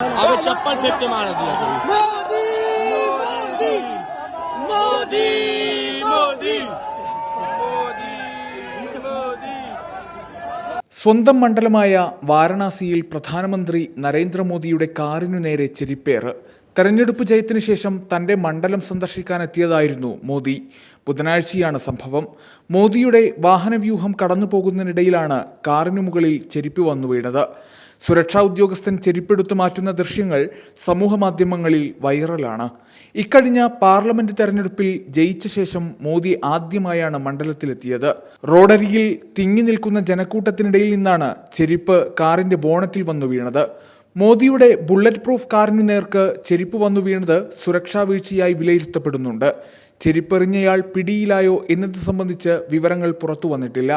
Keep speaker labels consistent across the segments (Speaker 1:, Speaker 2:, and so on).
Speaker 1: अबे चप्पल फेंक के मार दिया मोदी मोदी मोदी मोदी मोदी।
Speaker 2: സ്വന്തം മണ്ഡലമായ വാരണാസിയിൽ പ്രധാനമന്ത്രി നരേന്ദ്രമോദിയുടെ കാറിനു നേരെ ചെരിപ്പേറ്. തെരഞ്ഞെടുപ്പ് ജയത്തിനു ശേഷം തന്റെ മണ്ഡലം സന്ദർശിക്കാനെത്തിയതായിരുന്നു മോദി. ബുധനാഴ്ചയാണ് സംഭവം. മോദിയുടെ വാഹനവ്യൂഹം കടന്നുപോകുന്നതിനിടയിലാണ് കാറിനു മുകളിൽ ചെരിപ്പ് വന്നു വീണത്. സുരക്ഷാ ഉദ്യോഗസ്ഥൻ ചെരിപ്പെടുത്തു മാറ്റുന്ന ദൃശ്യങ്ങൾ സമൂഹമാധ്യമങ്ങളിൽ വൈറലാണ്. ഇക്കഴിഞ്ഞ പാർലമെന്റ് തെരഞ്ഞെടുപ്പിൽ ജയിച്ച ശേഷം മോദി ആദ്യമായാണ് മണ്ഡലത്തിലെത്തിയത്. റോഡരികിൽ തിങ്ങി നിൽക്കുന്ന ജനക്കൂട്ടത്തിനിടയിൽ നിന്നാണ് ചെരിപ്പ് കാറിന്റെ ബോണറ്റിൽ വന്നു വീണത്. മോദിയുടെ ബുള്ളറ്റ് പ്രൂഫ് കാറിനു നേർക്ക് ചെരിപ്പ് വന്നു വീണത് സുരക്ഷാ വീഴ്ചയായി വിലയിരുത്തപ്പെടുന്നുണ്ട്. ചെരിപ്പെറിഞ്ഞയാൾ പിടിയിലായോ എന്നത് സംബന്ധിച്ച് വിവരങ്ങൾ പുറത്തു വന്നിട്ടില്ല.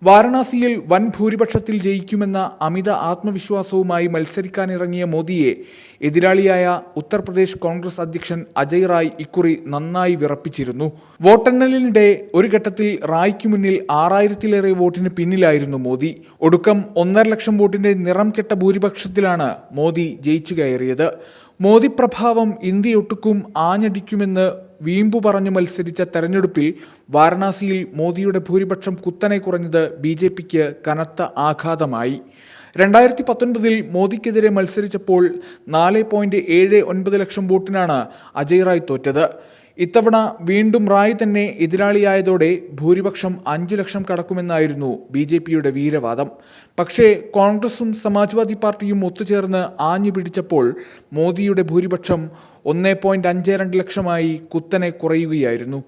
Speaker 2: വാരണാസിയിൽ വൻ ഭൂരിപക്ഷത്തിൽ ജയിക്കുമെന്ന അമിത ആത്മവിശ്വാസവുമായി മത്സരിക്കാനിറങ്ങിയ മോദിയെ എതിരാളിയായ ഉത്തർപ്രദേശ് കോൺഗ്രസ് അധ്യക്ഷൻ അജയ് റായ് ഇക്കുറി നന്നായി വിറപ്പിച്ചിരുന്നു. വോട്ടെണ്ണലിനിടെ ഒരു ഘട്ടത്തിൽ റായ്ക്ക് മുന്നിൽ 6000-ലേറെ വോട്ടിന് പിന്നിലായിരുന്നു മോദി. ഒടുക്കം 1.5 ലക്ഷം വോട്ടിന്റെ നിറം കെട്ട ഭൂരിപക്ഷത്തിലാണ് മോദി ജയിച്ചു കയറിയത്. മോദി പ്രഭാവം ഇന്ത്യയൊട്ടുക്കും ആഞ്ഞടിക്കുമെന്ന് വീമ്പു പറഞ്ഞു മത്സരിച്ച തെരഞ്ഞെടുപ്പിൽ വാരണാസിയിൽ മോദിയുടെ ഭൂരിപക്ഷം കുത്തനെ കുറഞ്ഞത് BJPക്ക് കനത്ത ആഘാതമായി. 2019 മോദിക്കെതിരെ മത്സരിച്ചപ്പോൾ 4.79 ലക്ഷം വോട്ടിനാണ് അജയ് റായ് തോറ്റത്. ഇത്തവണ വീണ്ടും റായ് തന്നെ എതിരാളിയായതോടെ ഭൂരിപക്ഷം 5 ലക്ഷം കടക്കുമെന്നായിരുന്നു BJPയുടെ വീരവാദം. പക്ഷേ കോൺഗ്രസും സമാജ്വാദി പാർട്ടിയും ഒത്തുചേർന്ന് ആഞ്ഞു പിടിച്ചപ്പോൾ മോദിയുടെ ഭൂരിപക്ഷം 1.52 ലക്ഷമായി കുത്തനെ കുറയുകയായിരുന്നു.